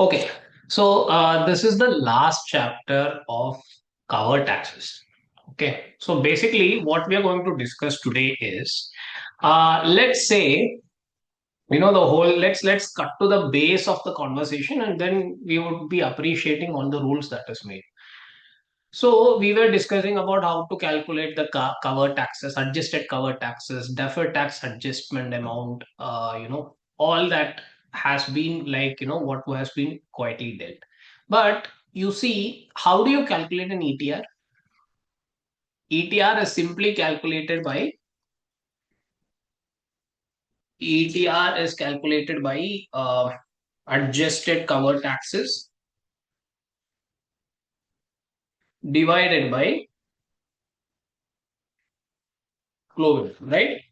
Okay, so this is the last chapter of cover taxes. Okay, so basically, what we are going to discuss today is, let's say, the whole. Let's cut to the base of the conversation, and then we would be appreciating all the rules that is made. So we were discussing about how to calculate the cover taxes, adjusted cover taxes, deferred tax adjustment amount. All that has been what has been quietly dealt. But you see, how do you calculate an ETR? ETR is simply calculated by ETR is calculated by adjusted cover taxes divided by global, right?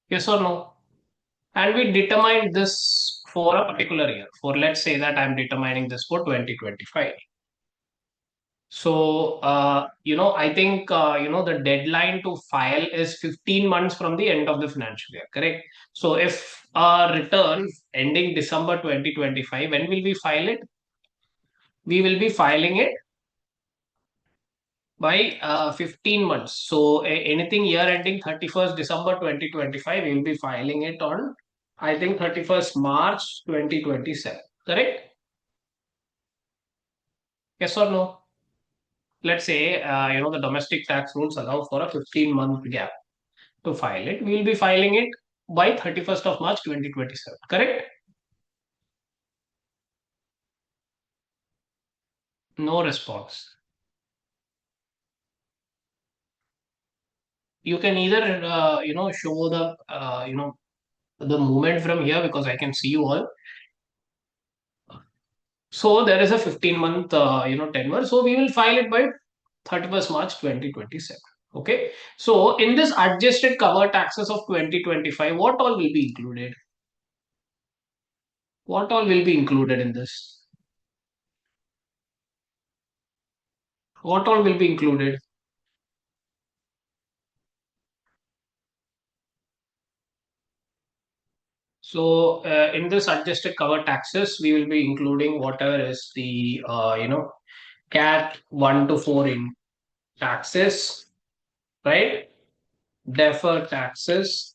Yes or no? And we determine this for a particular year. For let's say that I'm determining this for 2025. So I think the deadline to file is 15 months from the end of the financial year, correct? So if a return ending December 2025, when will we file it? We will be filing it by 15 months. So anything year ending 31st December 2025, we will be filing it on, I think, 31st March 2027. Correct? Yes or no? Let's say, the domestic tax rules allow for a 15-month gap to file it. We will be filing it by 31st of March 2027. Correct? No response. You can either, show the movement from here because I can see you all. So there is a 15-month, tenure. So we will file it by 31st March 2027. Okay. So in this adjusted cover taxes of 2025, what all will be included? What all will be included in this? What all will be included? So in this adjusted cover taxes, we will be including whatever is the CAT 1 to 4 in taxes, right? Deferred taxes,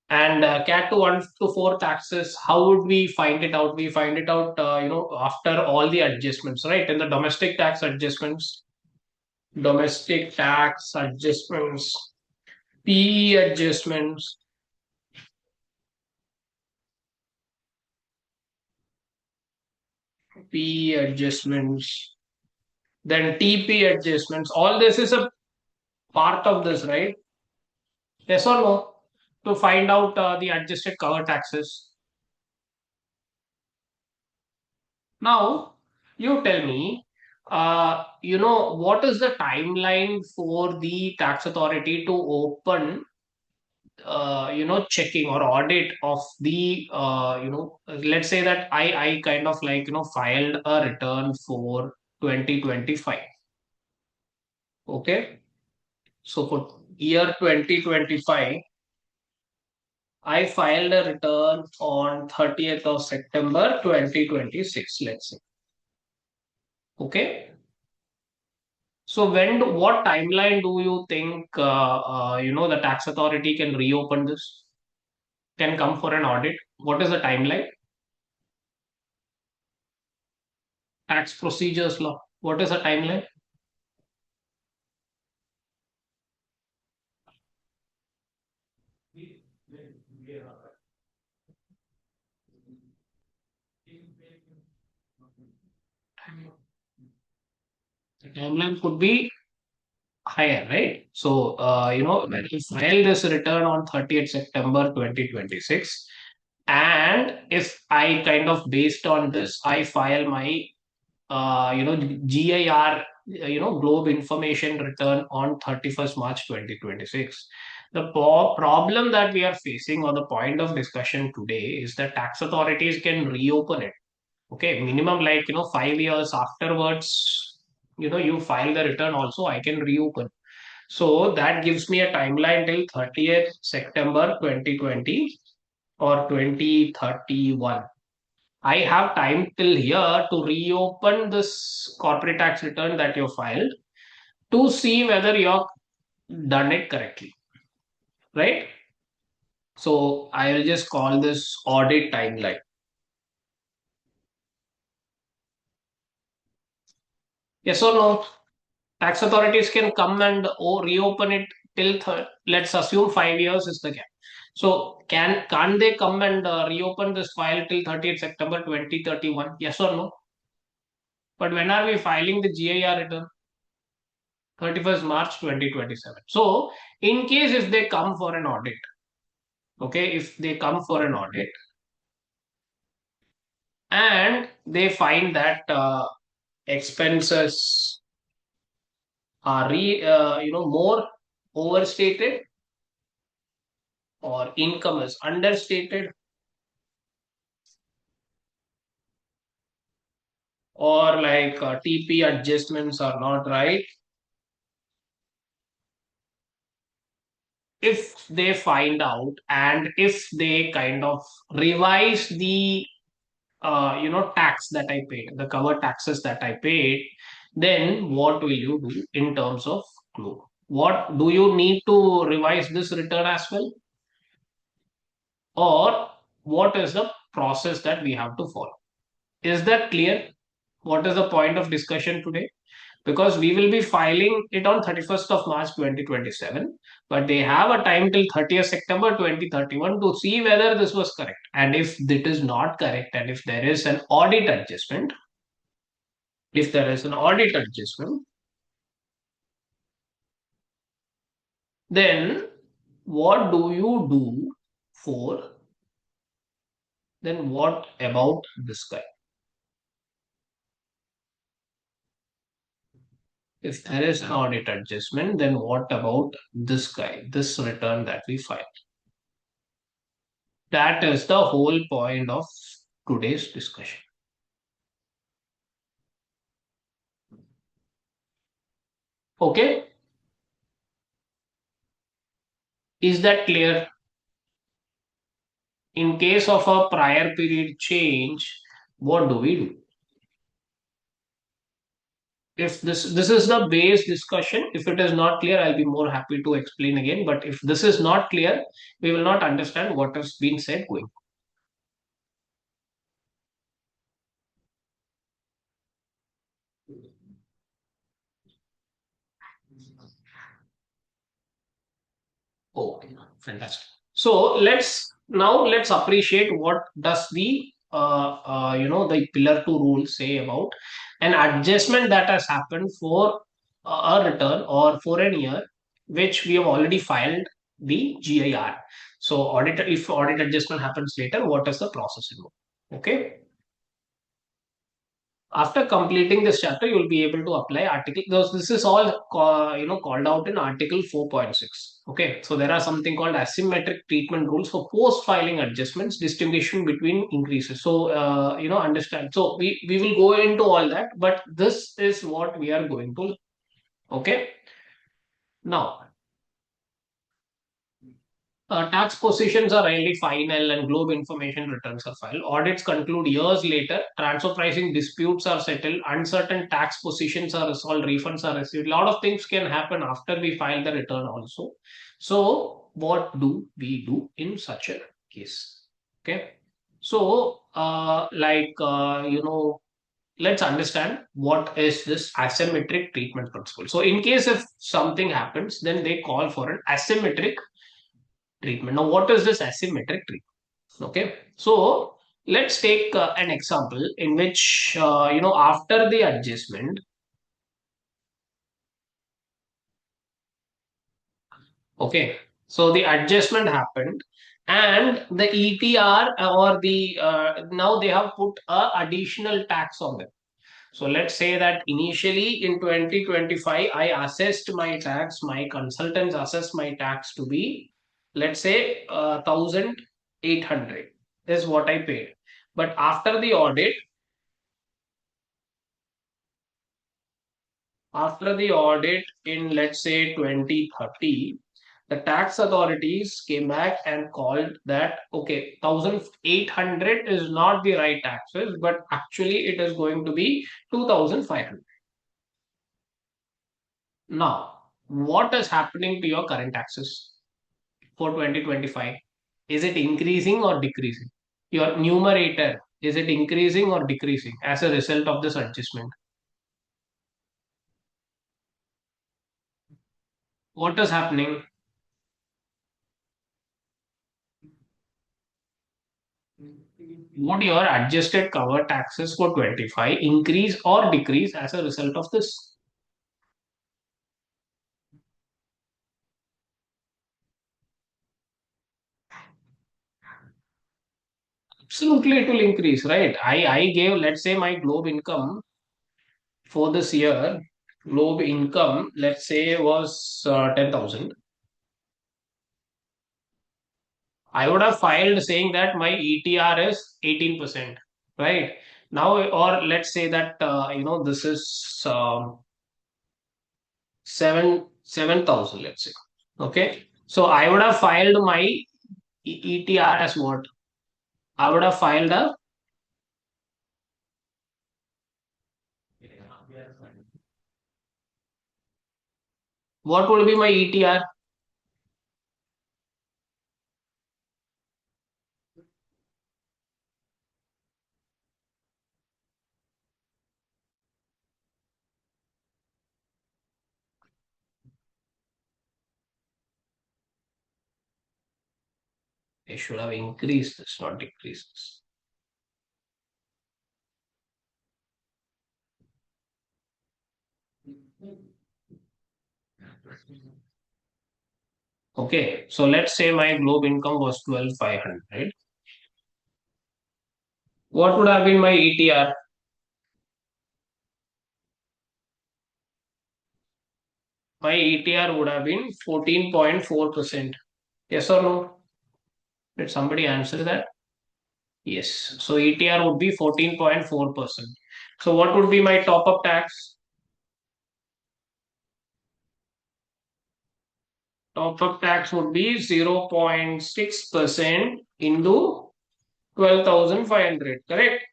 and CAT to 1 to 4 taxes. How would we find it out? We find it out, after all the adjustments, right? In the domestic tax adjustments, PE adjustments, PE adjustments, then TP adjustments. All this is a part of this, right? Yes or no? To find out the adjusted cover taxes. Now, you tell me, what is the timeline for the tax authority to open, checking or audit of the, let's say that I kind of filed a return for 2025. Okay. So for year 2025, I filed a return on 30th of September 2026, let's say. Okay. So what timeline do you think, the tax authority can reopen this, can come for an audit? What is the timeline? Tax procedures law. What is the timeline? The timeline could be higher, right? So, when we file this return on 30th September 2026, and if I kind of based on this, I file my, GIR, Globe Information Return on 31st March 2026. The problem that we are facing, or the point of discussion today, is that tax authorities can reopen it. Okay, minimum 5 years afterwards, you file the return also, I can reopen. So that gives me a timeline till 30th September 2020. or 2031. I have time till here to reopen this corporate tax return that you filed to see whether you've done it correctly, right? So I will just call this audit timeline. Yes or no? Tax authorities can come and reopen it till let's assume 5 years is the gap. So can't they come and reopen this file till 30th September 2031? Yes or no? But when are we filing the GIR return? 31st March 2027. So in case if they come for an audit, okay, if they come for an audit and they find that expenses are more overstated or income is understated or like TP adjustments are not right. If they find out and if they kind of revise the tax that I paid, the cover taxes that I paid, then what will you do in terms of clue? What do you need to revise this return as well, or what is the process that we have to follow? Is that clear? What is the point of discussion today? Because we will be filing it on 31st of March 2027, but they have a time till 30th September 2031 to see whether this was correct. And if it is not correct, and if there is an audit adjustment, if there is an audit adjustment, then what do you do for, then what about this guy? If there is an audit adjustment, then what about this guy, this return that we file? That is the whole point of today's discussion. Okay, is that clear? In case of a prior period change, what do we do? If this is the base discussion, if it is not clear, I'll be more happy to explain again. But if this is not clear, we will not understand what has been said going. Okay, fantastic. So let's appreciate what does the the pillar two rule say about an adjustment that has happened for a return or for an year, which we have already filed the GIR. So audit, if audit adjustment happens later, what is the process involved? Okay. After completing this chapter, you will be able to apply article, because this is all called out in article 4.6. Okay, so there are something called asymmetric treatment rules for post filing adjustments, distinguishing between increases. So understand, so we will go into all that, but this is what we are going to. Okay, now tax positions are rarely final and globe information returns are filed. Audits conclude years later. Transfer pricing disputes are settled. Uncertain tax positions are resolved. Refunds are received. A lot of things can happen after we file the return also. So what do we do in such a case? Okay. So let's understand what is this asymmetric treatment principle. So in case if something happens, then they call for an asymmetric treatment. Now, what is this asymmetric treatment? Okay, so let's take an example in which after the adjustment, okay, so the adjustment happened, and the ETR or the now they have put a additional tax on them. So let's say that initially in 2025, I assessed my tax, my consultants assessed my tax to be, let's say, 1,800 is what I paid. But after the audit in, let's say, 2030, The tax authorities came back and called that okay, 1,800 is not the right taxes, but actually it is going to be 2,500. Now, what is happening to your current taxes for 2025? Is it increasing or decreasing? Your numerator, is it increasing or decreasing as a result of this adjustment? What is happening? Would your adjusted cover taxes for 25 increase or decrease as a result of this? Absolutely, it will increase, right? I gave, let's say, my globe income for this year. Globe income, let's say, was 10,000. I would have filed saying that my ETR is 18%, right? Now, or let's say that this is 7,000, let's say. Okay, so I would have filed my ETR as what? I would have filed a what would be my ETR? They should have increased this, not decreased this. Okay, so let's say my globe income was 12,500. What would have been my ETR? My ETR would have been 14.4%. Yes or no? Did somebody answer that? Yes. So ETR would be 14.4%. So what would be my top up tax? Top up tax would be 0.6% into 12,500, correct?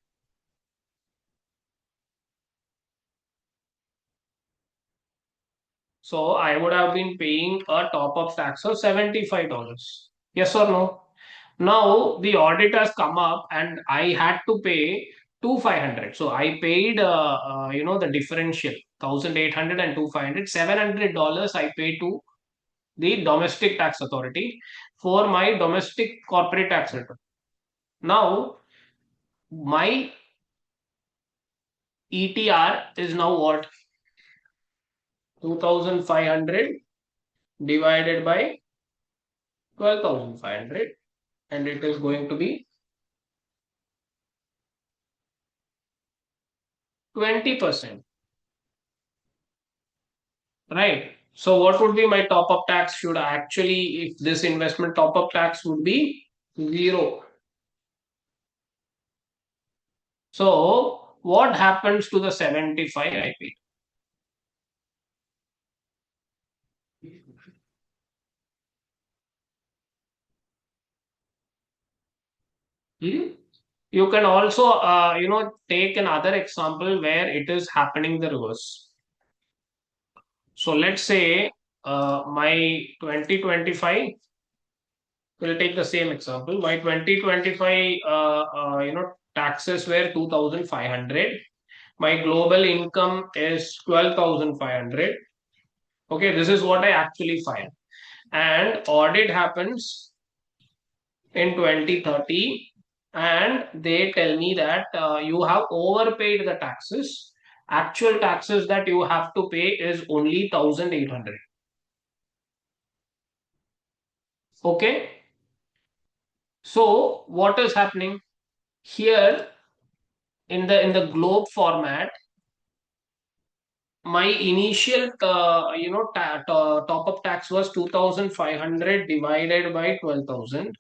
So I would have been paying a top up tax of $75. Yes or no? Now the audit has come up and I had to pay 2,500. So I paid, the differential 1,800 and 2,500. $700 I paid to the domestic tax authority for my domestic corporate tax return. Now my ETR is now what? 2,500 divided by 12,500, and it is going to be 20%, right? So what would be my top up tax? Should actually, if this investment top up tax would be zero. So what happens to the 75 I paid? Hmm? You can also, take another example where it is happening the reverse. So let's say my 2025, we'll take the same example. My 2025, taxes were 2,500. My global income is 12,500. Okay, this is what I actually filed. And audit happens in 2030, and they tell me that you have overpaid the taxes. Actual taxes that you have to pay is only 1,800. Okay, so what is happening here in the globe format? My initial top up tax was 2,500 divided by 12,000.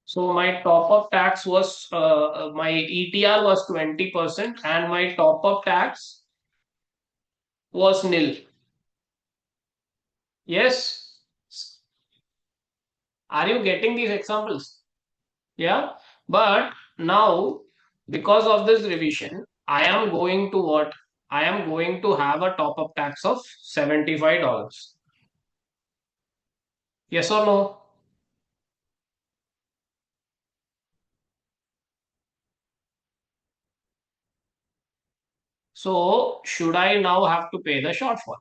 So my top up tax was my ETR was 20% and my top up tax was nil. Yes. Are you getting these examples? Yeah. But now, because of this revision, I am going to what? I am going to have a top up tax of $75. Yes or no? So, should I now have to pay the shortfall?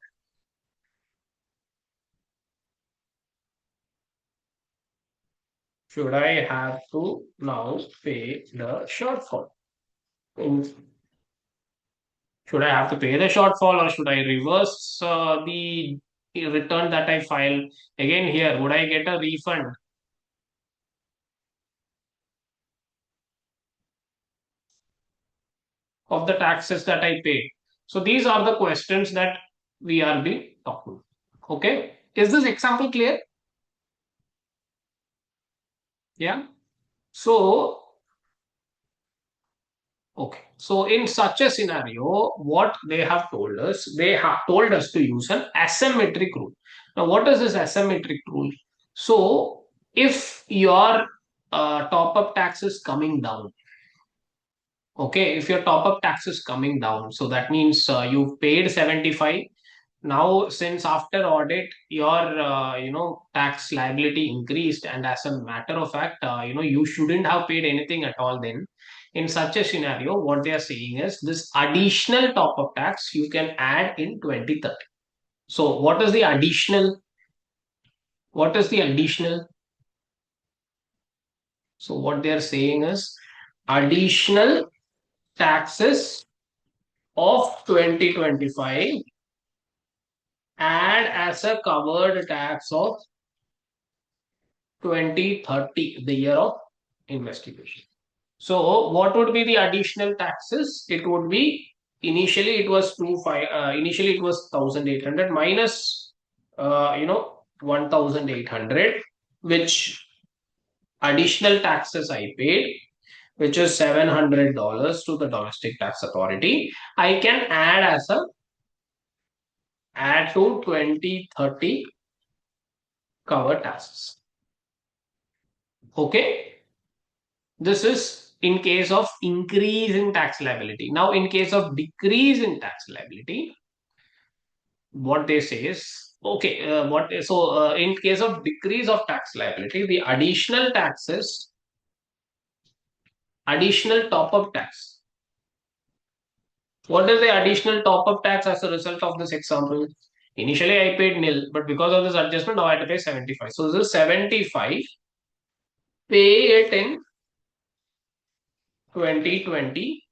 Should I have to now pay the shortfall? In- Should I have to pay the shortfall, or should I reverse the return that I filed? Again, here, would I get a refund of the taxes that I paid? So these are the questions that we are be talking. Okay. Is this example clear? Yeah. So, okay. So in such a scenario, what they have told us, they have told us to use an asymmetric rule. Now, what is this asymmetric rule? So if your top up tax is coming down, okay, if your top up tax is coming down, so that means you paid 75. Now, since after audit your tax liability increased, and as a matter of fact, you shouldn't have paid anything at all. Then in such a scenario, what they are saying is this additional top up tax you can add in 2030. So what is the additional? What is the additional? So what they are saying is additional taxes of 2025 and as a covered tax of 2030, the year of investigation. So what would be the additional taxes? It would be, initially it was initially it was 1,800 minus 1,800, which additional taxes I paid, which is $700 to the domestic tax authority. I can add to 2030 cover taxes. Okay. This is in case of increase in tax liability. Now, in case of decrease in tax liability, what they say is, okay, in case of decrease of tax liability, the additional taxes, additional top up tax. What is the additional top up tax as a result of this example? Initially, I paid nil, but because of this adjustment, now I have to pay 75. So, this is 75, pay it in 2020,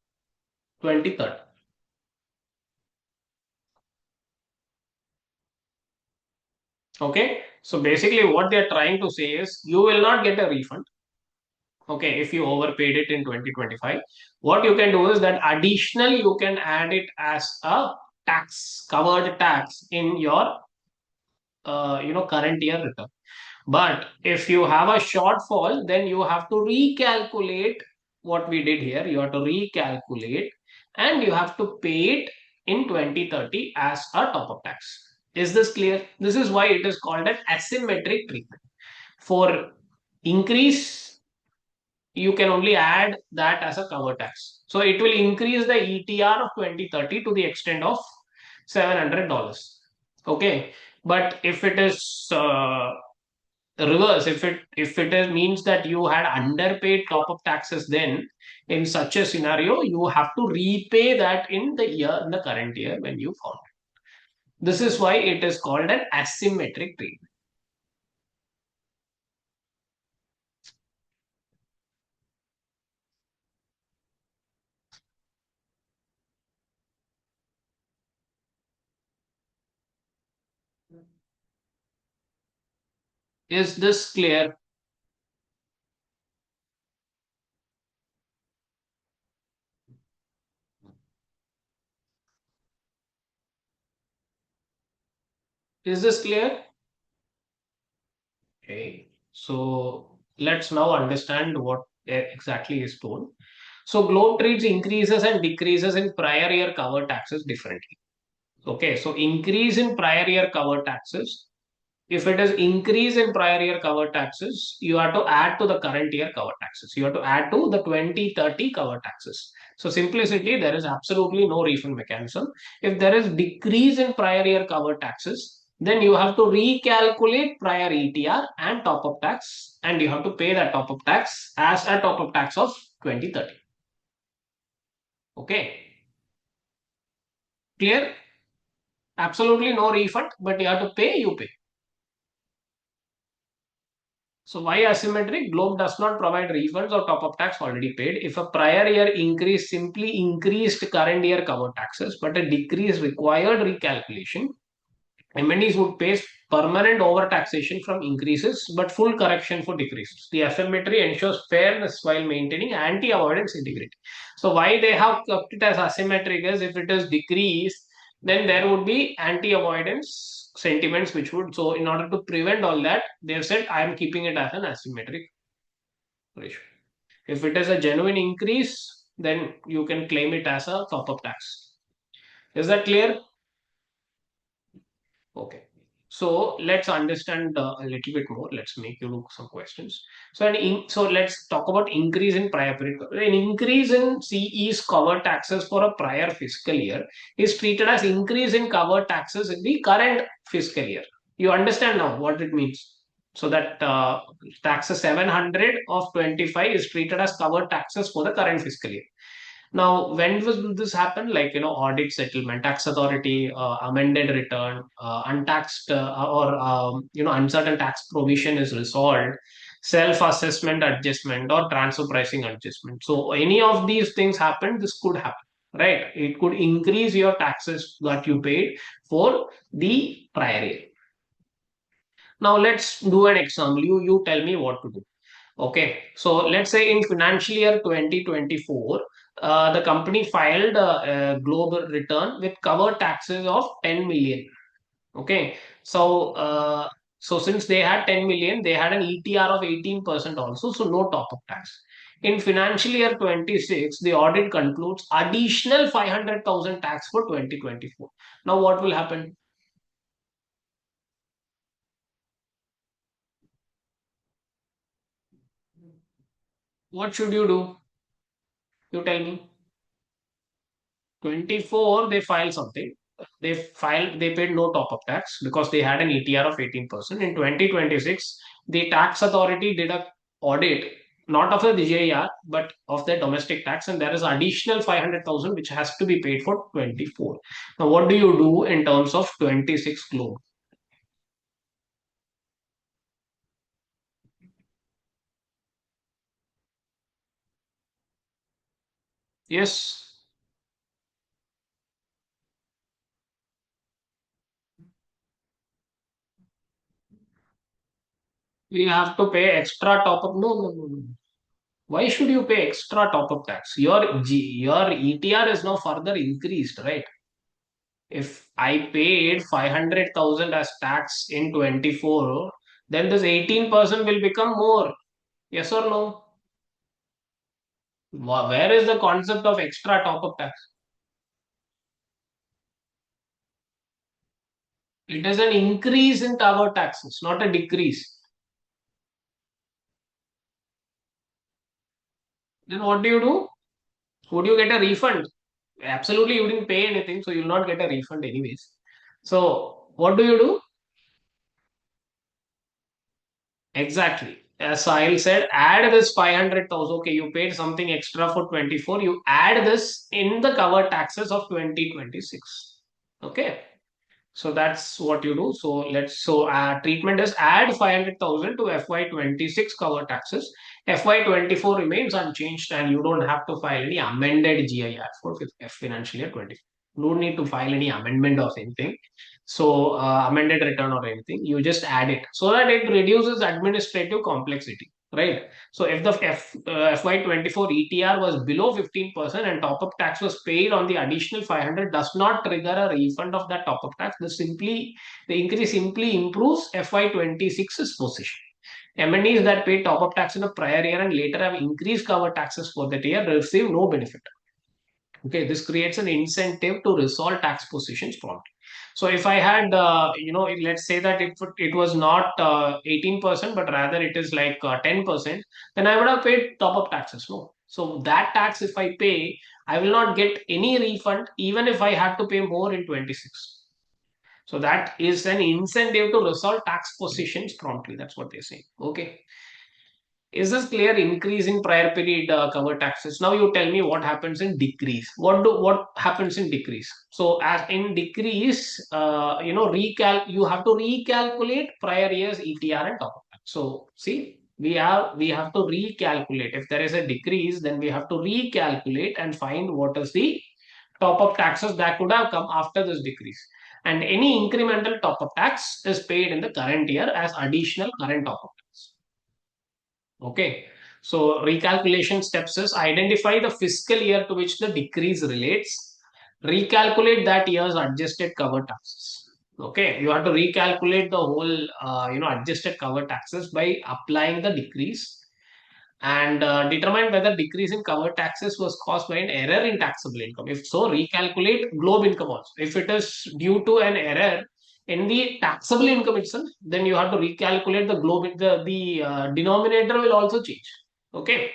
2030. Okay. So basically what they're trying to say is you will not get a refund. Okay. If you overpaid it in 2025, what you can do is that additional you can add it as a tax, covered tax in your current year return. But if you have a shortfall, then you have to recalculate what we did here. You have to recalculate and you have to pay it in 2030 as a top up tax. Is this clear? This is why it is called an asymmetric treatment. For increase, you can only add that as a cover tax. So it will increase the ETR of 2030 to the extent of $700. Okay. But if it is reverse, if it is means that you had underpaid top up taxes, then in such a scenario you have to repay that in the current year when you found it. This is why it is called an asymmetric treatment. Is this clear? Is this clear? Okay, so let's now understand what exactly is told. So globe treats increases and decreases in prior year cover taxes differently. Okay, so increase in prior year cover taxes. If it is increase in prior year cover taxes, you have to add to the current year cover taxes. You have to add to the 2030 cover taxes. So simplicity, there is absolutely no refund mechanism. If there is decrease in prior year cover taxes, then you have to recalculate prior ETR and top up tax, and you have to pay that top up tax as a top up tax of 2030. Okay, clear? Absolutely no refund, but you have to pay, you pay. So why asymmetric? Globe does not provide refunds or top-up tax already paid. If a prior year increase simply increased current year cover taxes, but a decrease required recalculation, MNDs would face permanent overtaxation from increases, but full correction for decreases. The asymmetry ensures fairness while maintaining anti-avoidance integrity. So why they have kept it as asymmetric is if it is decreased, then there would be anti-avoidance sentiments which would. So in order to prevent all that, they have said I am keeping it as an asymmetric ratio. If it is a genuine increase, then you can claim it as a top-up tax. Is that clear? Okay. So let's understand a little bit more. Let's make you look some questions. So let's talk about increase in prior period. An increase in CE's cover taxes for a prior fiscal year is treated as increase in cover taxes in the current fiscal year. You understand now what it means. So that taxes 700 of 25 is treated as cover taxes for the current fiscal year. Now, when will this happen? Like, audit settlement, tax authority, amended return, untaxed or, uncertain tax provision is resolved, self-assessment adjustment or transfer pricing adjustment. So any of these things happen, this could happen, right? It could increase your taxes that you paid for the prior year. Now let's do an example. You tell me what to do. Okay, so let's say in financial year 2024, the company filed a global return with cover taxes of 10 million. Okay, so since they had 10 million, they had an ETR of 18% also, so no top up tax. In financial year 26, the audit concludes additional 500,000 tax for 2024. Now, what will happen? What should you do? You tell me. 24, they filed something. They paid no top up tax because they had an ETR of 18%. In 2026, the tax authority did a audit, not of the GIR, but of the domestic tax, and there is additional 500,000 which has to be paid for 24. Now, what do you do in terms of 26 globe? Yes, we have to pay extra top up. No, no, no, no. Why should you pay extra top up tax? Your ETR is now further increased, right? If I paid 500,000 as tax in 24, then this 18% will become more. Yes or no? Where is the concept of extra top up tax? It is an increase in tower taxes, not a decrease. Then what do you do? Would you get a refund? Absolutely, you didn't pay anything, so you'll not get a refund anyways. So, what do you do? Exactly. As Sahil said, add this 500,000. Okay, you paid something extra for 24. You add this in the cover taxes of 2026. Okay. So that's what you do. So treatment is add 500,000 to FY26 cover taxes. FY24 remains unchanged and you don't have to file any amended GIR for financial year 20. No need to file any amendment or anything. So amended return or anything, you just add it so that it reduces administrative complexity, right? So if the FY24 ETR was below 15% and top up tax was paid on the additional 500, does not trigger a refund of that top up tax. The increase simply improves FY26's position. MNEs that paid top up tax in a prior year and later have increased cover taxes for that year receive no benefit. Okay, this creates an incentive to resolve tax positions promptly. So if I had, let's say that it was not 18%, but rather it is like 10%, then I would have paid top up taxes. No. So that tax, if I pay, I will not get any refund, even if I had to pay more in 26. So that is an incentive to resolve tax positions promptly. That's what they're saying. Okay. Is this clear? Increase in prior period cover taxes. Now you tell me what happens in decrease. What happens in decrease? So as in decrease, you have to recalculate prior years ETR and top up tax. So see, we have to recalculate. If there is a decrease, then we have to recalculate and find what is the top up taxes that could have come after this decrease. And any incremental top up tax is paid in the current year as additional current top up tax. Okay. So recalculation steps is identify the fiscal year to which the decrease relates. Recalculate that year's adjusted cover taxes. Okay. You have to recalculate the whole, adjusted cover taxes by applying the decrease and determine whether decrease in cover taxes was caused by an error in taxable income. If so, recalculate globe income also. If it is due to an error in the taxable income itself, then you have to recalculate the globe. The denominator will also change. Okay.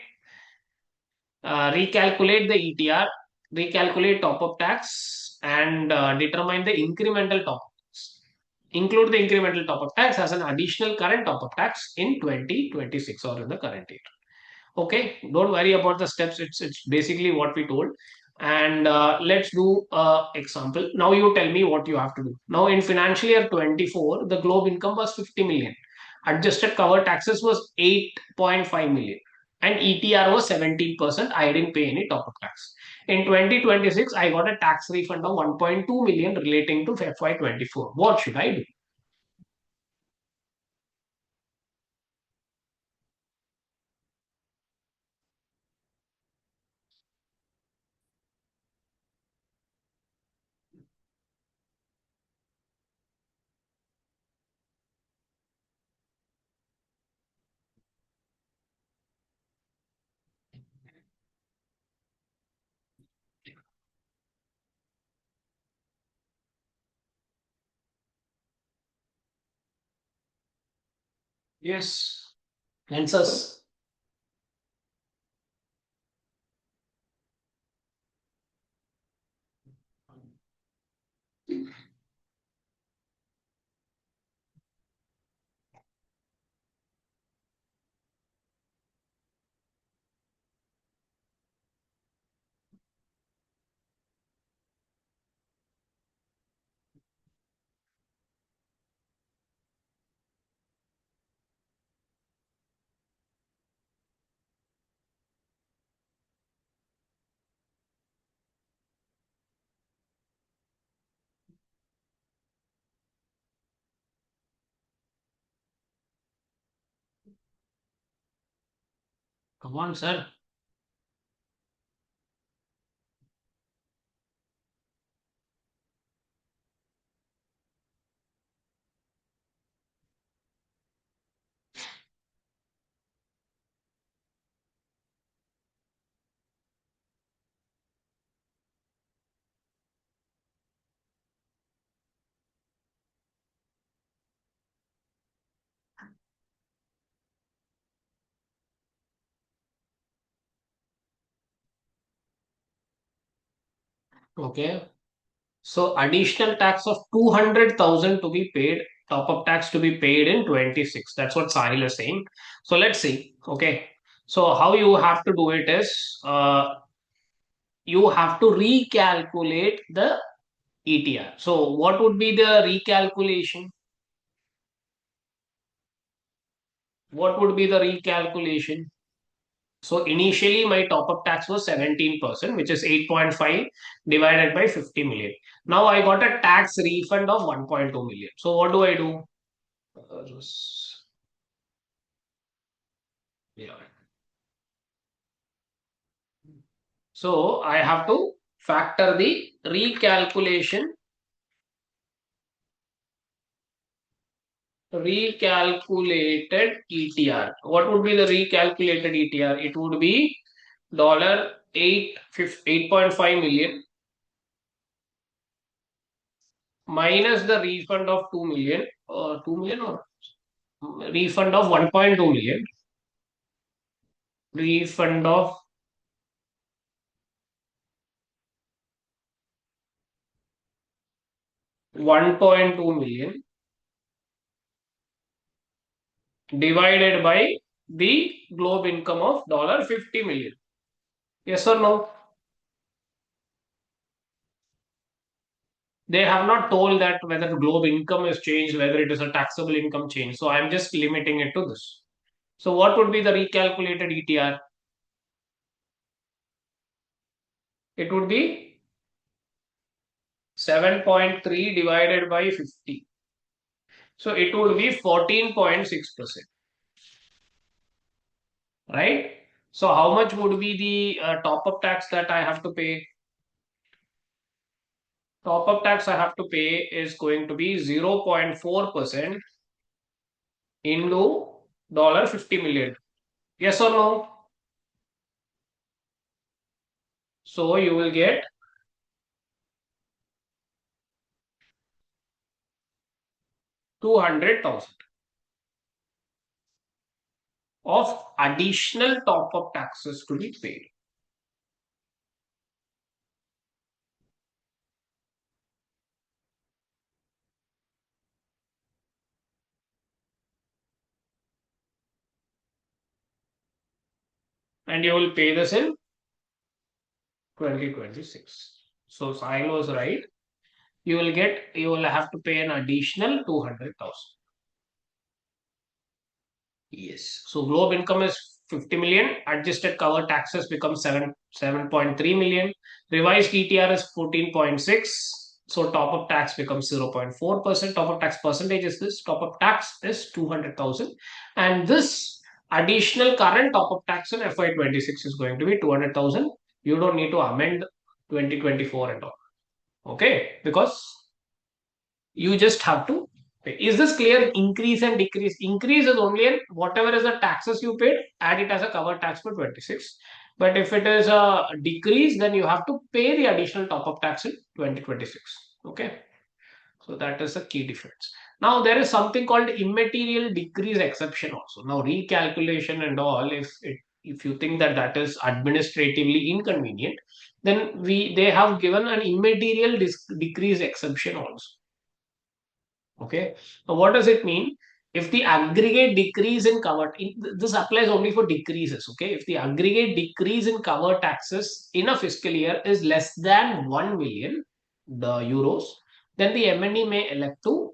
Recalculate the ETR, recalculate top up tax, and determine the incremental top up tax. Include the incremental top up tax as an additional current top up tax in 2026 or in the current year. Okay, don't worry about the steps. It's basically what we told. And let's do example. Now you tell me what you have to do. Now in financial year 24, the globe income was 50 million. Adjusted cover taxes was 8.5 million. And ETR was 17%. I didn't pay any top-up tax. In 2026, I got a tax refund of 1.2 million relating to FY24. What should I do? Yes. Answers. Come on, sir. Okay. So additional tax of 200,000 to be paid, top up tax to be paid in 26. That's what Sahil is saying. So let's see. Okay. So how you have to do it is you have to recalculate the ETR. So what would be the recalculation? What would be the recalculation? So initially my top up tax was 17%, which is 8.5 divided by 50 million. Now I got a tax refund of 1.2 million. So what do I do? Yeah. So I have to factor the recalculated ETR. What would be the recalculated ETR? It would be dollar 8.5 million minus the refund of 2 million, 2 million or refund of 1.2 million, refund of 1.2 million divided by the globe income of $50 million. Yes or no? They have not told that whether the globe income is changed, whether it is a taxable income change. So I'm just limiting it to this. So what would be the recalculated ETR? It would be 7.3 divided by 50. So it would be 14.6%. Right? So how much would be the top-up tax that I have to pay? Top-up tax I have to pay is going to be 0.4% into $50 million. Yes or no? So you will get 200,000 of additional top-up taxes to be paid. And you will pay this in 2026. So Sahil was right. You will have to pay an additional 200,000. Yes. So globe income is 50 million. Adjusted cover taxes become 7.3 million. Revised ETR is 14.6. So top up tax becomes 0.4%. Top up tax percentage is this. Top up tax is 200,000. And this additional current top up tax in FY26 is going to be 200,000. You don't need to amend 2024 and all. Okay. Because you just have to pay. Is this clear? Increase and decrease. Increase is only in whatever is the taxes you paid, add it as a cover tax for 26. But if it is a decrease, then you have to pay the additional top up tax in 2026. Okay. So that is the key difference. Now there is something called immaterial decrease exception also. Now recalculation and all, if you think that that is administratively inconvenient, then they have given an immaterial decrease exception also. Okay. So what does it mean? If the aggregate decrease in cover, this applies only for decreases. Okay. If the aggregate decrease in cover taxes in a fiscal year is less than 1 million the euros, then the MNE may elect to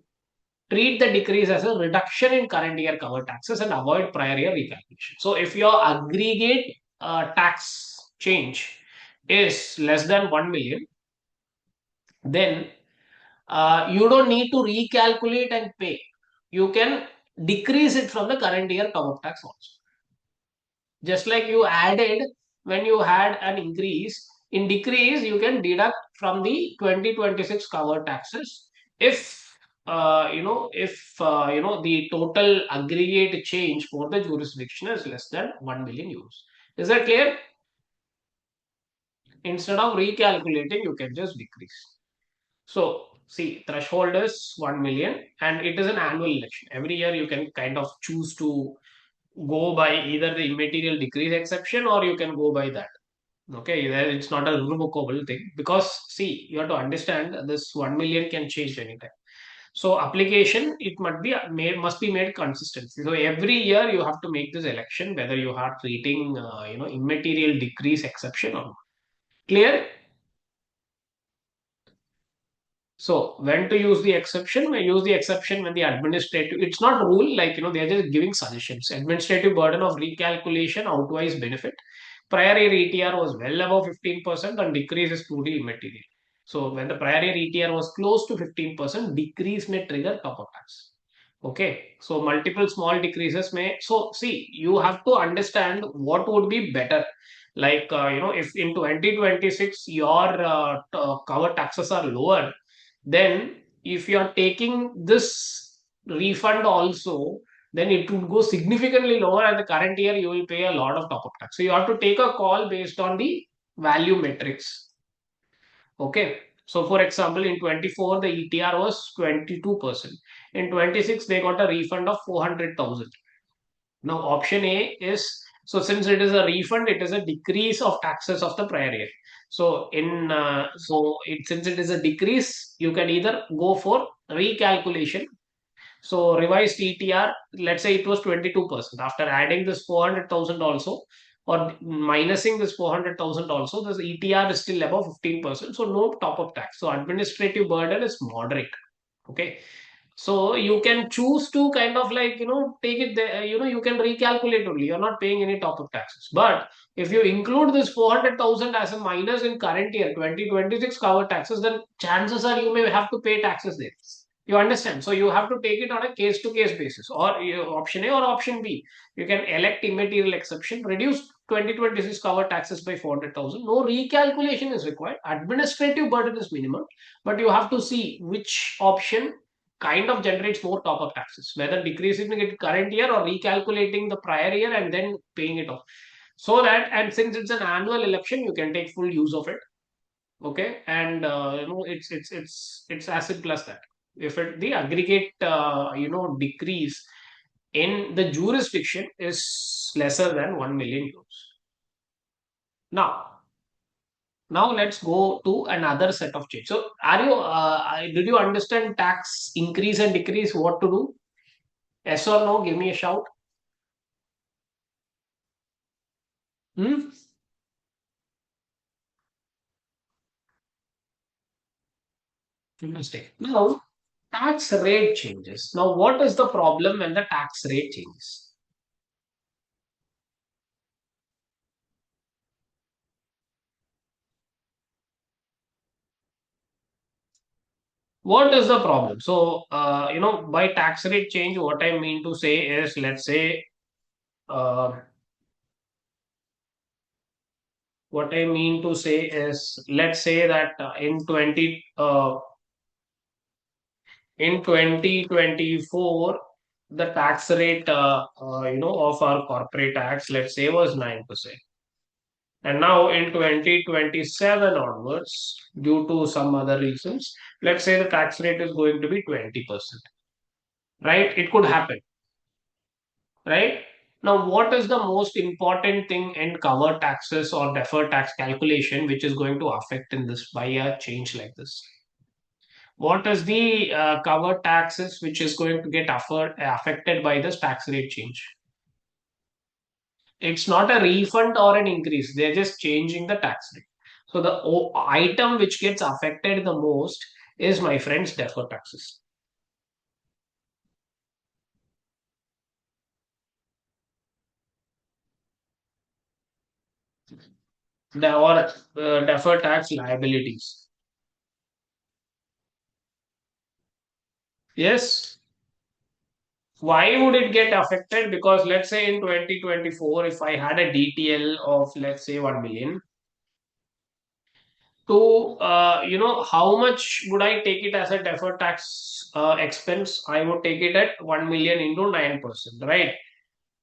treat the decrease as a reduction in current year cover taxes and avoid prior year recalculation. So if your aggregate tax change is less than 1 million, then you don't need to recalculate and pay. You can decrease it from the current year cover tax also. Just like you added when you had an increase, in decrease you can deduct from the 2026 cover taxes if the total aggregate change for the jurisdiction is less than 1 million euros. Is that clear? Instead of recalculating, you can just decrease. So, see, threshold is 1 million and it is an annual election. Every year you can kind of choose to go by either the immaterial decrease exception or you can go by that. Okay, it's not a revocable thing because, see, you have to understand this 1 million can change anytime. So, application, it must be made consistent. So, every year you have to make this election whether you are treating, immaterial decrease exception or not. Clear? So when to use the exception? We use the exception when the administrative, it's not rule, like, they're just giving suggestions. Administrative burden of recalculation outweighs benefit. Prior year ETR was well above 15% and decrease is truly immaterial. So when the prior year ETR was close to 15%, decrease may trigger top up tax. Okay, so multiple small decreases may. So see, you have to understand what would be better. Like, if in 2026 your cover taxes are lower, then if you are taking this refund also, then it would go significantly lower, and the current year you will pay a lot of top up tax. So you have to take a call based on the value metrics. Okay. So for example, in 24, the ETR was 22%. In 26, they got a refund of 400,000. Now option A is, so since it is a refund, it is a decrease of taxes of the prior year. So since it is a decrease, you can either go for recalculation. So revised ETR, let's say it was 22%. After adding this 400,000 also, or minusing this 400,000 also, this ETR is still above 15%. So no top up tax. So administrative burden is moderate. Okay. So you can choose to kind of like, take it there, you can recalculate only. You're not paying any top up taxes. But if you include this 400,000 as a minus in current year, 2026 cover taxes, then chances are you may have to pay taxes there. You understand? So you have to take it on a case to case basis, or option A or option B. You can elect immaterial exception, reduce 2026 cover taxes by 400,000. No recalculation is required. Administrative burden is minimal, but you have to see which option kind of generates more top up taxes, whether decreasing it current year or recalculating the prior year and then paying it off. So that, and since it's an annual election, you can take full use of it. Okay, and it's as simple as that. If the aggregate decrease in the jurisdiction is lesser than 1 million euros. Now let's go to another set of change. So did you understand tax increase and decrease, what to do? Yes or no? Give me a shout. Hmm? Mistake. Now, tax rate changes. Now, what is the problem when the tax rate changes? What is the problem? So, by tax rate change, what I mean to say is, let's say, uh, what I mean to say is, let's say that in 2024, the tax rate, of our corporate tax, let's say, was 9%. And now in 2027 onwards, due to some other reasons, let's say the tax rate is going to be 20%, right? It could happen, right? Now, what is the most important thing in cover taxes or deferred tax calculation which is going to affect in this by a change like this? What is the cover taxes which is going to get affected by this tax rate change? It's not a refund or an increase. They're just changing the tax rate. So the item which gets affected the most is, my friends, deferred taxes. Or deferred tax liabilities. Yes. Why would it get affected? Because let's say in 2024, if I had a DTL of, let's say, 1 million, to how much would I take it as a deferred tax expense? I would take it at 1 million into 9%, right?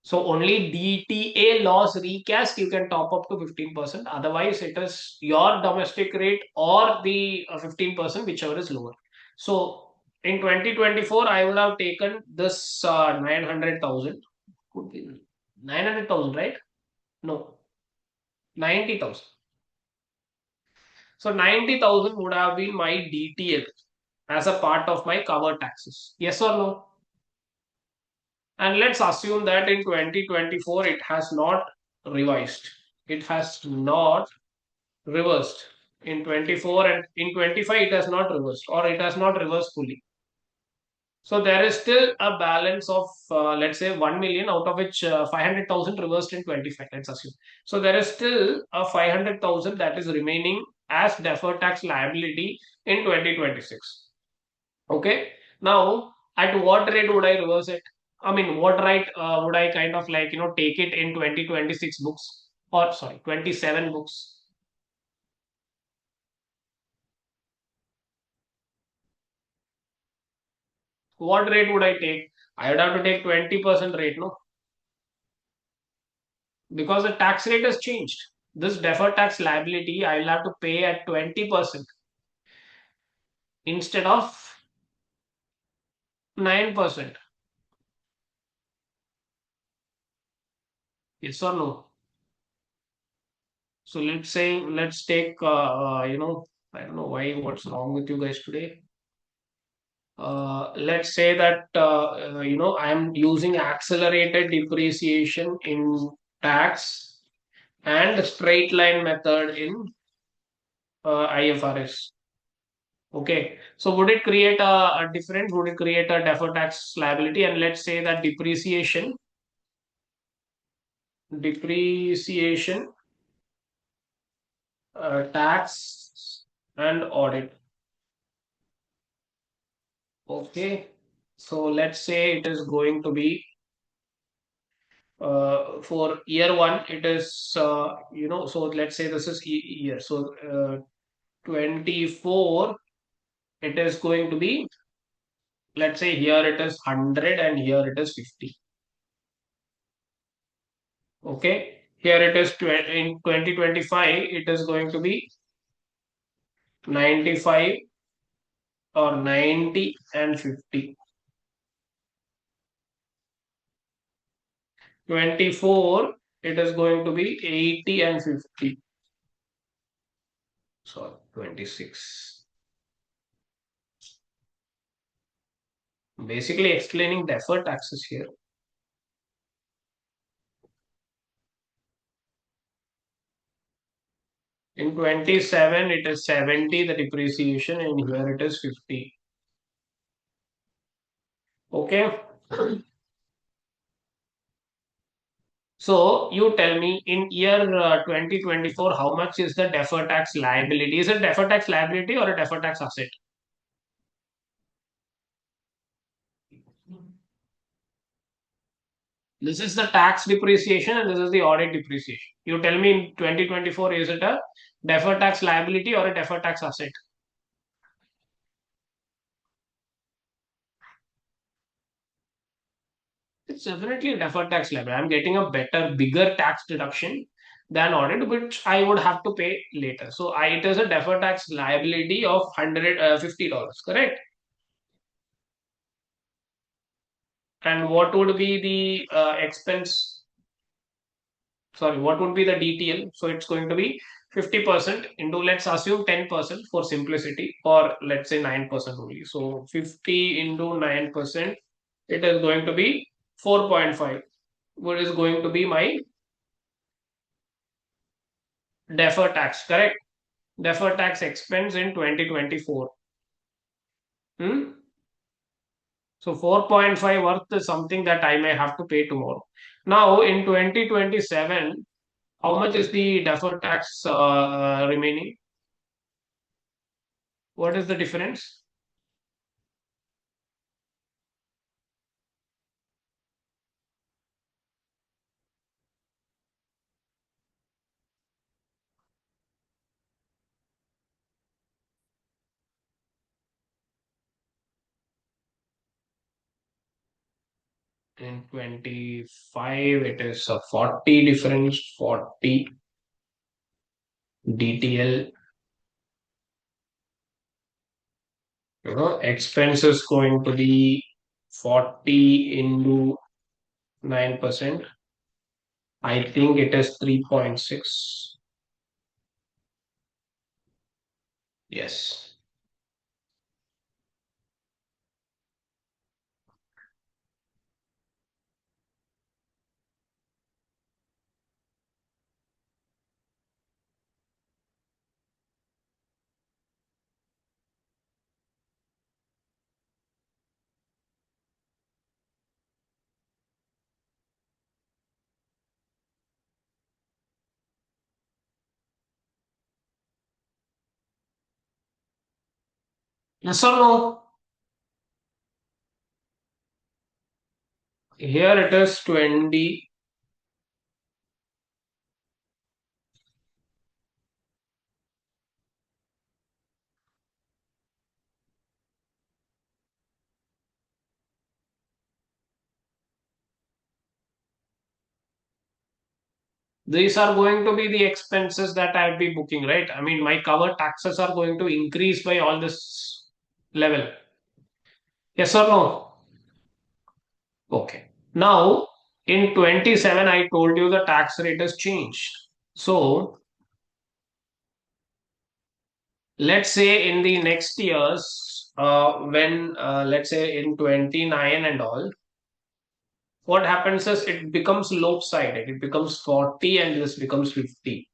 So only DTA loss recast you can top up to 15%. Otherwise, it is your domestic rate or the 15%, whichever is lower. So in 2024, I would have taken this 900,000. Could be 900,000, right? No, 90,000. So 90,000 would have been my DTL as a part of my cover taxes. Yes or no? And let's assume that in 2024 it has not revised. It has not reversed. In 24 and in 25 it has not reversed, or it has not reversed fully. So there is still a balance of, let's say, 1 million, out of which 500,000 reversed in 25. Let's assume. So there is still a 500,000 that is remaining as deferred tax liability in 2026. Okay. Now, at what rate would I reverse it? I mean, what rate would I kind of like, take it in 2026 books, or sorry, 27 books? What rate would I take? I would have to take 20% rate, no? Because the tax rate has changed. This deferred tax liability, I will have to pay at 20%. instead of 9%. Yes or no? So let's take, I don't know what's wrong with you guys today. Let's say that, I am using accelerated depreciation in tax and straight line method in IFRS. Okay, so would it create a difference? Would it create a deferred tax liability? And let's say that depreciation, tax and audit. Okay, so let's say it is going to be, for year one, it is, so let's say this is year. So 24, it is going to be, let's say here it is 100 and here it is 50. Okay, here it is in 2025, it is going to be 95 or 90 and 50. 24, it is going to be 80 and 50. Sorry, 26. Basically explaining deferred taxes here. In 27, it is 70, the depreciation, and here it is 50. Okay. So you tell me, in year 2024, how much is the deferred tax liability? Is it deferred tax liability or a deferred tax asset? This is the tax depreciation and this is the audit depreciation. You tell me, in 2024, is it a deferred tax liability or a deferred tax asset? It's definitely a deferred tax liability. I'm getting a better, bigger tax deduction than audit, which I would have to pay later. So it is a deferred tax liability of $150, correct? And what would be the expense? Sorry, what would be the DTL? So it's going to be 50% into, let's assume 10% for simplicity, or let's say 9% only. So 50 into 9%, it is going to be 4.5. What is going to be my deferred tax, correct? Deferred tax expense in 2024. Hmm? So 4.5 worth is something that I may have to pay tomorrow. Now in 2027, how much is the deferred tax remaining? What is the difference? In 25, it is a 40 difference, 40 DTL. Expense is going to be 40 into 9%. I think it is 3.6. Yes. Yes or no? Here it is 20. These are going to be the expenses that I'll be booking, right? I mean, my cover taxes are going to increase by all this. level. Yes or no? Okay. Now, in 27, I told you the tax rate has changed. So, let's say in the next years, when let's say in 29 and all, what happens is it becomes lopsided. It becomes 40 and this becomes 50.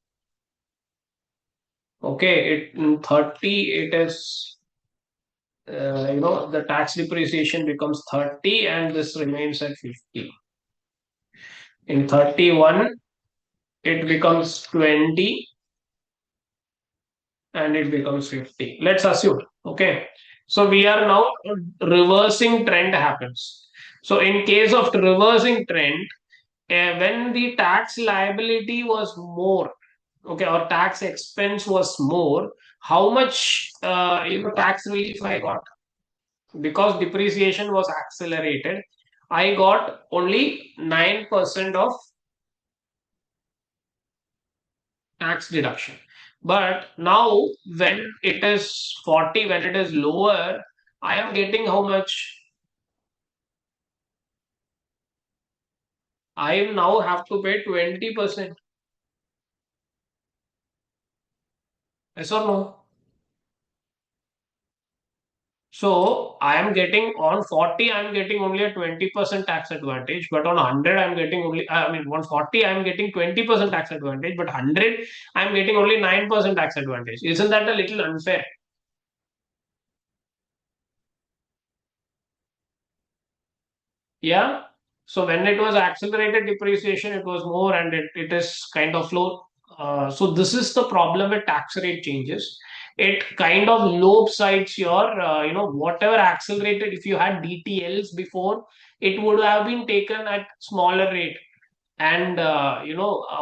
Okay, in 30 it is the tax depreciation becomes 30 and this remains at 50. In 31 it becomes 20 and it becomes 50. Let's assume. Okay, so we are now reversing trend happens. So in case of reversing trend, when the tax liability was more, okay, or tax expense was more, how much tax relief I got? Because depreciation was accelerated, I got only 9% of tax deduction. But now when it is 40, when it is lower, I am getting how much? I now have to pay 20%. Yes or no? So I am getting on 40, I am getting only a 20% tax advantage, but on 100, I am getting only, I mean, on 40, I am getting 20% tax advantage, but 100, I am getting only 9% tax advantage. Isn't that a little unfair? Yeah. So when it was accelerated depreciation, it was more and it is kind of low. So this is the problem with tax rate changes. It kind of lopsides your, whatever accelerated. If you had DTLs before, it would have been taken at smaller rate. And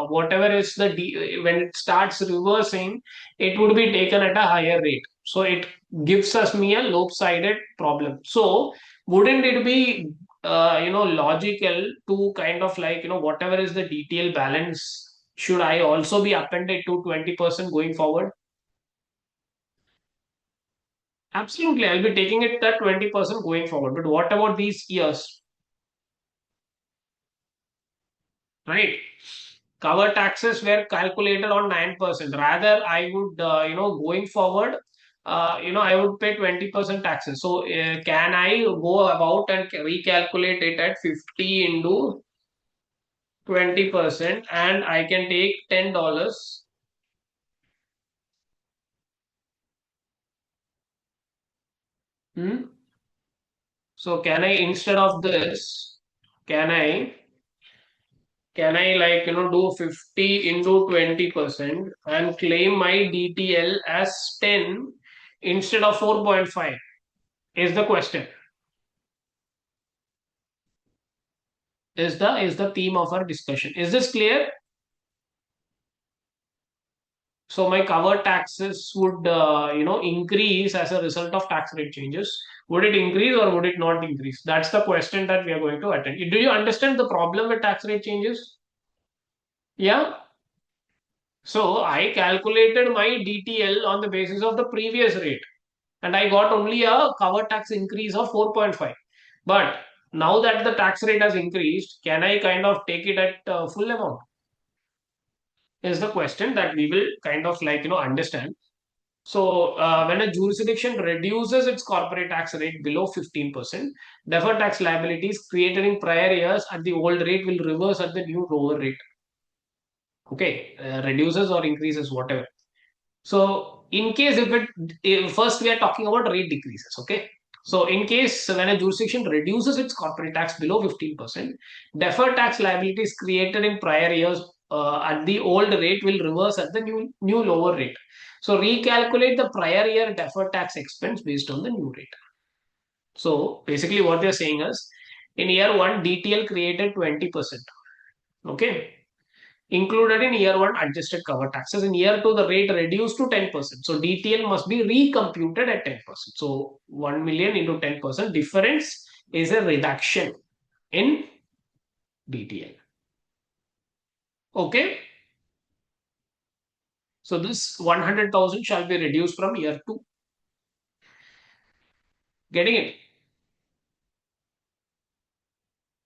whatever is when it starts reversing, it would be taken at a higher rate. So it gives us me a lopsided problem. So wouldn't it be logical to kind of like whatever is the DTL balance, should I also be appended to 20% going forward? Absolutely, I'll be taking it at 20% going forward. But what about these years, right? Cover taxes were calculated on 9%. Rather, I would, going forward, I would pay 20% taxes. So, can I go about and recalculate it at 50 into 20% and I can take $10? Hmm? So, can I, instead of this, can I, can I like, do 50 into 20% and claim my DTL as 10 instead of 4.5? Is the question, is the theme of our discussion. Is this clear? So my cover taxes would increase as a result of tax rate changes. Would it increase or would it not increase? That's the question that we are going to attend. Do you understand the problem with tax rate changes? Yeah. So I calculated my DTL on the basis of the previous rate and I got only a cover tax increase of 4.5. But now that the tax rate has increased, can I kind of take it at full amount? Is the question that we will kind of like understand. So when a jurisdiction reduces its corporate tax rate below 15%, deferred tax liabilities created in prior years at the old rate will reverse at the new lower rate. Okay, reduces or increases, whatever. So in case if first we are talking about rate decreases. Okay, so in case when a jurisdiction reduces its corporate tax below 15%, deferred tax liabilities created in prior years at the old rate will reverse at the new lower rate. So recalculate the prior year deferred tax expense based on the new rate. So basically what they're saying is, in year one DTL created 20%. Okay, included in year one adjusted cover taxes. In year two, the rate reduced to 10%. So DTL must be recomputed at 10%. So 1 million into 10% difference is a reduction in DTL. Okay. So this 100,000 shall be reduced from year two. Getting it?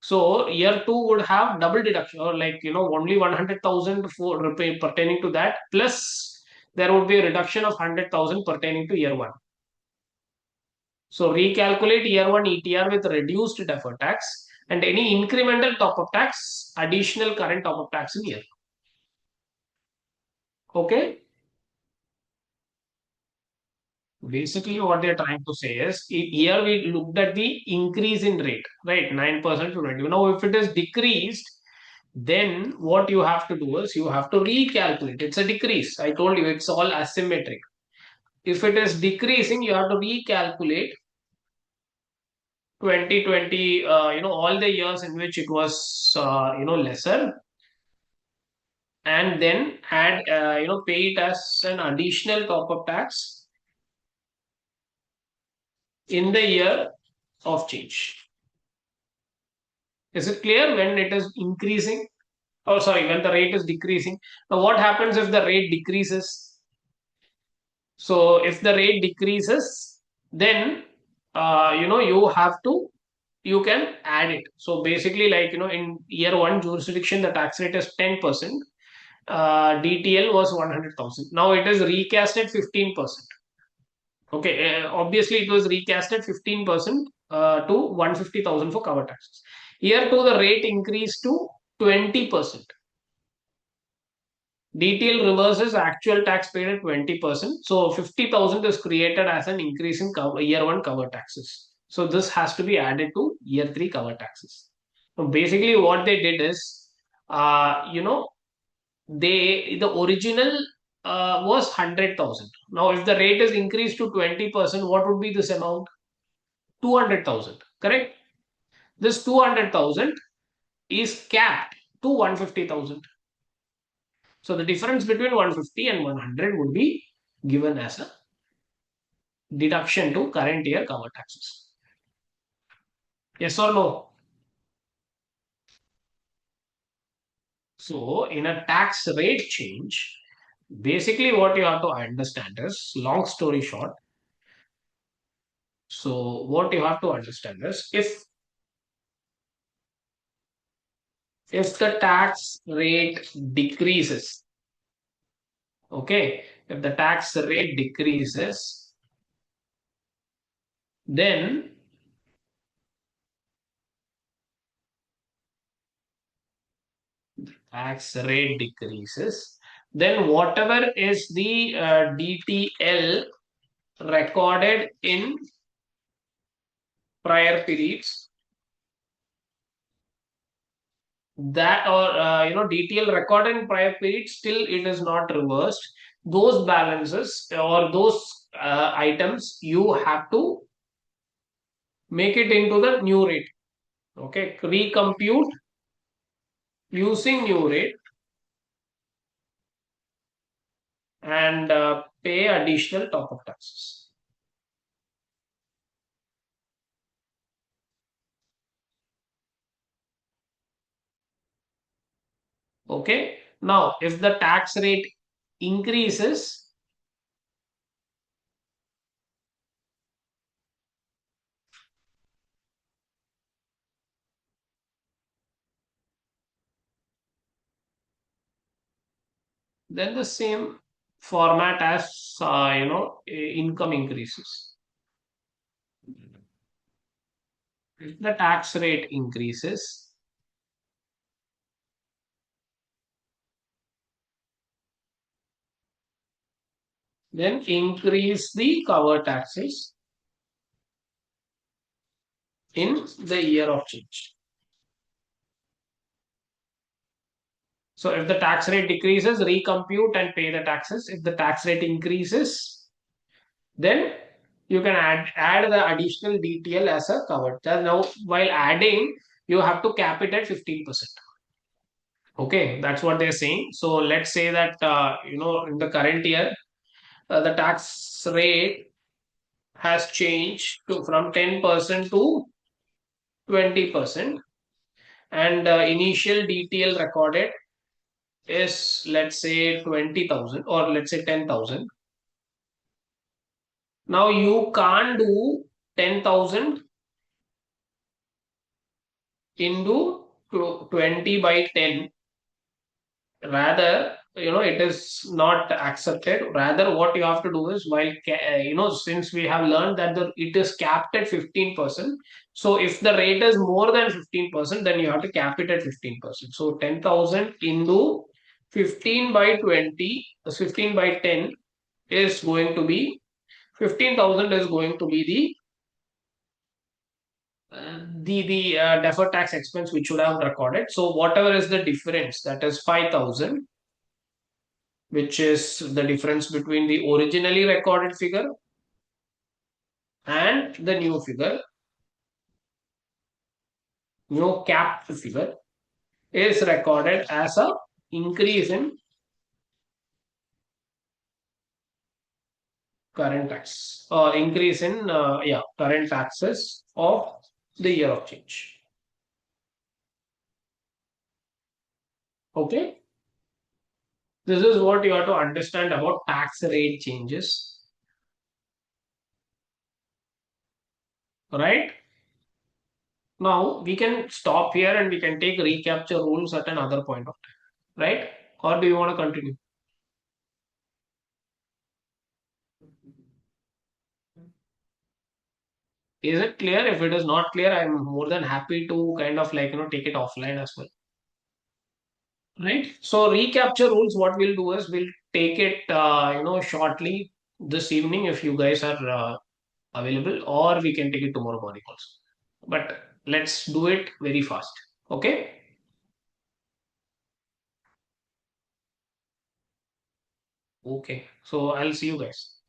So year two would have double deduction, or like only 100,000 for repay pertaining to that, plus there would be a reduction of 100,000 pertaining to year one. So recalculate year one ETR with reduced deferred tax and any incremental top up tax, additional current top up tax in year. Okay. Basically, what they're trying to say is here we looked at the increase in rate, right? 9% to 20. Now, if it is decreased, then what you have to do is you have to recalculate. It's a decrease. I told you it's all asymmetric. If it is decreasing, you have to recalculate 2020, all the years in which it was, lesser, and then add, pay it as an additional top up tax in the year of change. Is it clear when it is increasing? Oh, sorry, when the rate is decreasing. Now, what happens if the rate decreases? So, if the rate decreases, then you can add it. So, basically, like in year one jurisdiction, the tax rate is 10%. DTL was 100,000. Now it is recast at 15%. Okay, obviously it was recast at 15% to 150,000 for cover taxes. Year two, the rate increased to 20%. DTL reverses actual tax paid at 20%. So 50,000 is created as an increase in year one cover taxes. So this has to be added to year three cover taxes. So basically, what they did is, the original was 100,000. Now, if the rate is increased to 20%, what would be this amount? 200,000. Correct? This 200,000 is capped to 150,000. So the difference between 150 and 100 would be given as a deduction to current year cover taxes. Yes or no? So in a tax rate change, basically what you have to understand is, long story short, so what you have to understand is, if the tax rate decreases, okay, if the tax rate decreases, then then whatever is the DTL recorded in prior periods, that, or DTL recorded in prior periods, still it is not reversed. Those balances or those items, you have to make it into the new rate. Okay, recompute using new rate and pay additional top of taxes. Okay, now if the tax rate increases, then the same format as income increases. If the tax rate increases, then increase the cover taxes in the year of change. So if the tax rate decreases, recompute and pay the taxes. If the tax rate increases, then you can add the additional DTL as a covered. Now, while adding, you have to cap it at 15%. Okay, that's what they're saying. So let's say that in the current year, the tax rate has changed from 10% to 20%, and initial DTL recorded is, let's say, 20,000, or let's say 10,000. Now you can't do 10,000 into 20 by 10. Rather, it is not accepted. Rather, what you have to do is, while since we have learned that it is capped at 15%. So if the rate is more than 15%, then you have to cap it at 15%. So 10,000 into 15 by 20, 15 by 10 is going to be 15,000 is going to be the deferred tax expense which should have recorded. So whatever is the difference, that is 5,000, which is the difference between the originally recorded figure and the new capped figure, is recorded as a increase in current tax, or increase in current taxes of the year of change. Okay, this is what you have to understand about tax rate changes, right? Now we can stop here and we can take recapture rules at another point of time, right? Or do you want to continue? Is it clear? If it is not clear, I'm more than happy to kind of take it offline as well. Right? So recapture rules, what we'll do is we'll take it, shortly this evening if you guys are available, or we can take it tomorrow morning also. But let's do it very fast. Okay? Okay. So I'll see you guys.